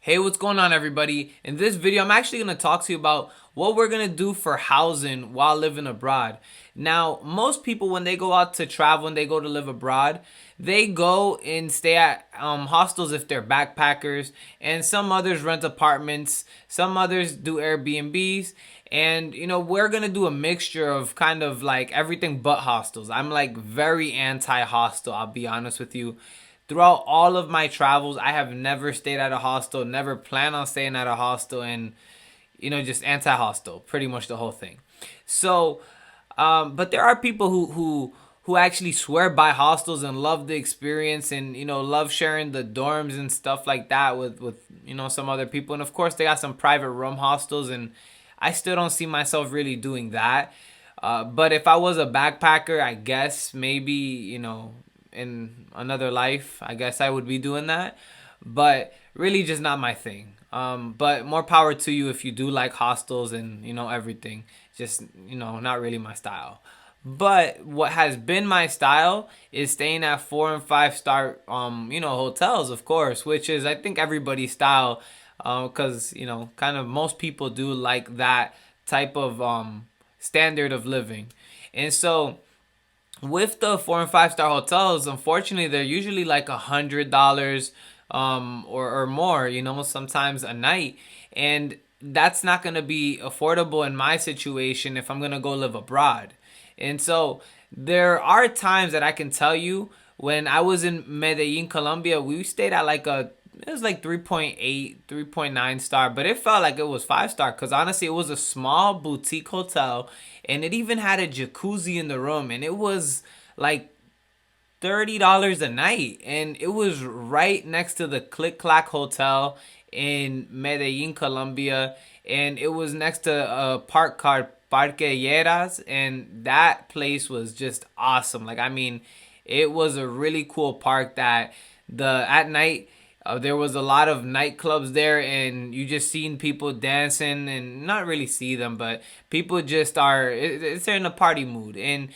Hey, what's going on, everybody? In this video, I'm actually going to talk to you about what we're going to do for housing while living abroad. Now, most people, when they go out to travel and they go to live abroad, they go and stay at hostels if they're backpackers, and some others rent apartments, some others do Airbnbs, and we're gonna do a mixture of kind of like everything but hostels. I'm like very anti-hostel, I'll be honest with you. Throughout all of my travels, I have never stayed at a hostel, never plan on staying at a hostel, and just anti-hostel, pretty much the whole thing. So, but there are people who actually swear by hostels and love the experience, and love sharing the dorms and stuff like that with some other people. And of course, they got some private room hostels, and I still don't see myself really doing that. But if I was a backpacker, I guess maybe in another life, I guess I would be doing that. But really, just not my thing. But more power to you if you do like hostels and everything. Just not really my style. But what has been my style is staying at 4 and 5 star hotels, of course, which is I think everybody's style, because kind of most people do like that type of standard of living. And so with the 4 and 5 star hotels, unfortunately, they're usually like $100 or more, sometimes a night. And that's not going to be affordable in my situation if I'm going to go live abroad. And so there are times that I can tell you when I was in Medellin, Colombia, we stayed at it was like 3.8, 3.9 star, but it felt like it was 5 star because honestly, it was a small boutique hotel and it even had a jacuzzi in the room, and it was like $30 a night, and it was right next to the Click Clack Hotel in Medellin, Colombia, and it was next to a park called Parque Lleras, and that place was just awesome. Like, I mean, it was a really cool park that at night there was a lot of nightclubs there, and you just seen people dancing, and not really see them, but people just it's in a party mood. And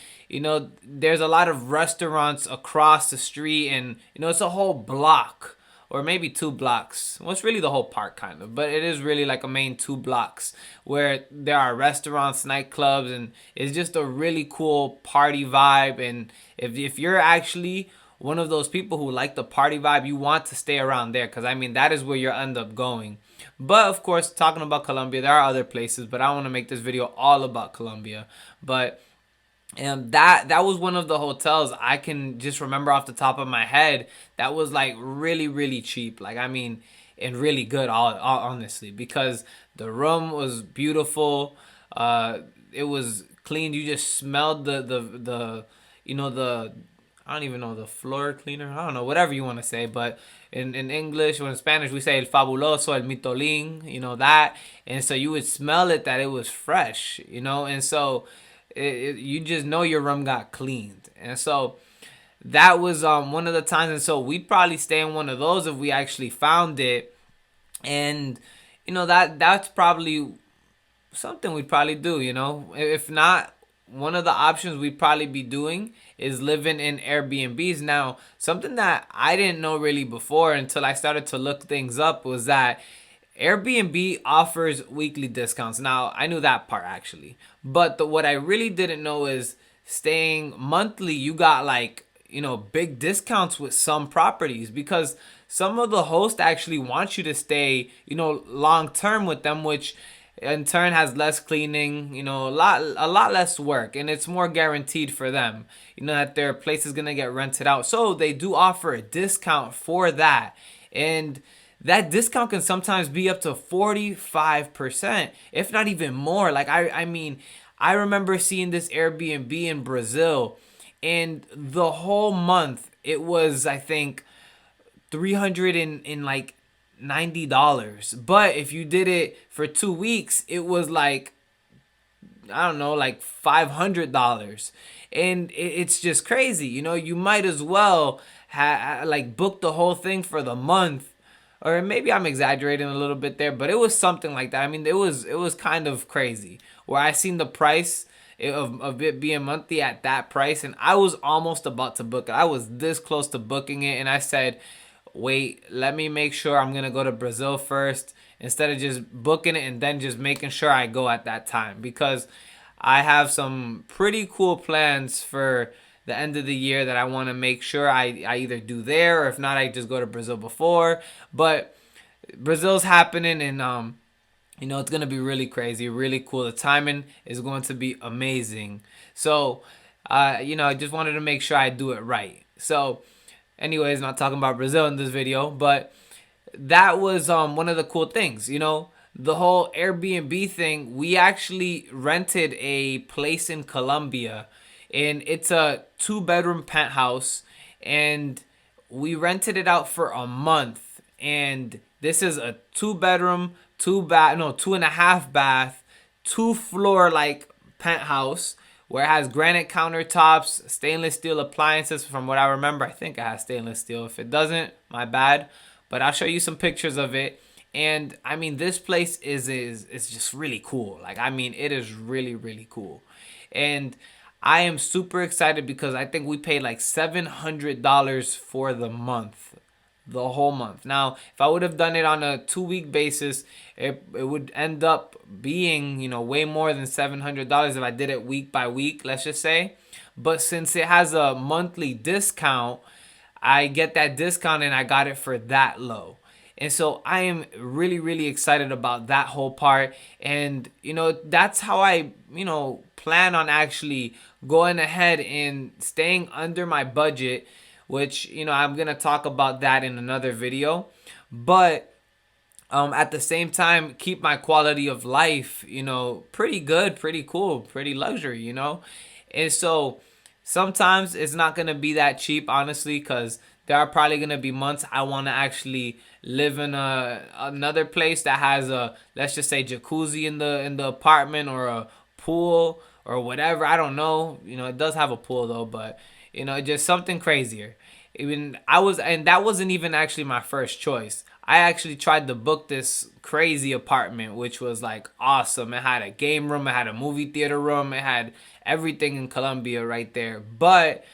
there's a lot of restaurants across the street, and it's a whole block or maybe 2 blocks. Well, it's really the whole park kind of, but it is really like a main 2 blocks where there are restaurants, nightclubs, and it's just a really cool party vibe. And if you're actually one of those people who like the party vibe, you want to stay around there, because I mean that is where you end up going. But of course, talking about Colombia, there are other places, but I want to make this video all about Colombia. But that was one of the hotels I can just remember off the top of my head that was like really, really cheap. Like, I mean, and really good, all honestly, because the room was beautiful. It was clean. You just smelled the the I don't even know, the floor cleaner. I don't know, whatever you want to say. But in English or in Spanish, we say el fabuloso, el mitolín, that. And so you would smell it, that it was fresh, And so you just know your room got cleaned. And so that was one of the times. And so we'd probably stay in one of those if we actually found it. And, that's probably something we'd probably do, If not, one of the options we'd probably be doing is living in Airbnbs. Now, something that I didn't know really before until I started to look things up was that Airbnb offers weekly discounts. Now, I knew that part actually. But what I really didn't know is staying monthly, you got like, big discounts with some properties, because some of the hosts actually want you to stay, long term with them, which in turn has less cleaning, a lot less work, and it's more guaranteed for them, that their place is gonna get rented out. So they do offer a discount for that, and that discount can sometimes be up to 45%, if not even more. Like, I mean, I remember seeing this Airbnb in Brazil, and the whole month it was, I think, 300 in like $90. But if you did it for 2 weeks, it was like, I don't know, like $500. And it's just crazy. You might as well like book the whole thing for the month. Or maybe I'm exaggerating a little bit there, but it was something like that. I mean, it was kind of crazy where I seen the price of it being monthly at that price, and I was almost about to book it. I was this close to booking it, and I said, wait, let me make sure I'm gonna go to Brazil first instead of just booking it and then just making sure I go at that time, because I have some pretty cool plans for the end of the year that I want to make sure I either do there, or if not, I just go to Brazil before. But Brazil's happening, and it's gonna be really crazy, really cool. The timing is going to be amazing. So, I just wanted to make sure I do it right. So, anyways, not talking about Brazil in this video, but that was one of the cool things. The whole Airbnb thing. We actually rented a place in Colombia, and it's a 2-bedroom penthouse, and we rented it out for a month. And this is a 2-bedroom, 2.5 bath, 2-floor like penthouse, where it has granite countertops, stainless steel appliances. From what I remember, I think it has stainless steel. If it doesn't, my bad. But I'll show you some pictures of it. And I mean, this place is just really cool. Like, I mean, it is really, really cool. And I am super excited because I think we paid like $700 for the month. The whole month. Now, if I would have done it on a 2-week basis, it would end up being, way more than $700 if I did it week by week, let's just say. But since it has a monthly discount, I get that discount and I got it for that low. And so I am really, really excited about that whole part. And, that's how I, plan on actually going ahead and staying under my budget, which, I'm going to talk about that in another video. But at the same time, keep my quality of life, pretty good, pretty cool, pretty luxury, And so sometimes it's not going to be that cheap, honestly, because there are probably going to be months I want to actually live in another place that has a, let's just say, jacuzzi in the apartment, or a pool or whatever. I don't know. It does have a pool though, but just something crazier. And that wasn't even actually my first choice. I actually tried to book this crazy apartment, which was like awesome. It had a game room, it had a movie theater room, it had everything in Colombia right there. But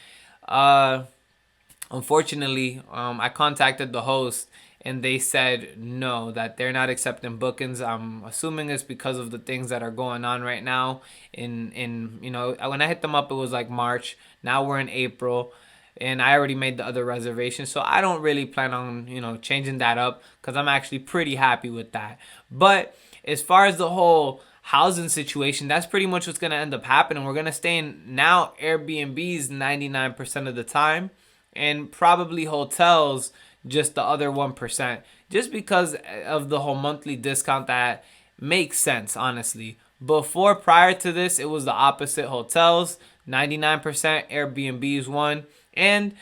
unfortunately, I contacted the host and they said no, that they're not accepting bookings. I'm assuming it's because of the things that are going on right now. When I hit them up, it was like March. Now we're in April, and I already made the other reservation, so I don't really plan on changing that up, because I'm actually pretty happy with that. But as far as the whole housing situation, that's pretty much what's gonna end up happening. We're gonna stay in now Airbnbs 99% of the time, and probably hotels just the other 1%, just because of the whole monthly discount. That makes sense, honestly. Prior to this, it was the opposite. Hotels 99%, Airbnbs 1%. And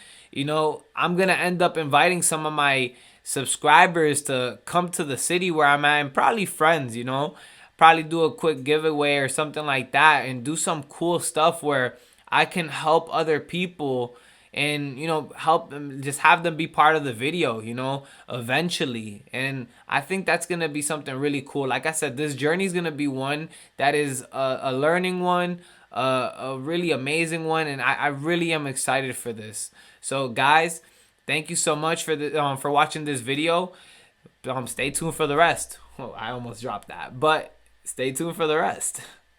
I'm gonna end up inviting some of my subscribers to come to the city where I'm at, and probably friends, probably do a quick giveaway or something like that, and do some cool stuff where I can help other people, and help them, just have them be part of the video eventually. And I think that's gonna be something really cool. Like I said, this journey is gonna be one that is a learning one, a really amazing one, and I really am excited for this. So guys, thank you so much for watching this video. Stay tuned for the rest. Oh, I almost dropped that, but stay tuned for the rest.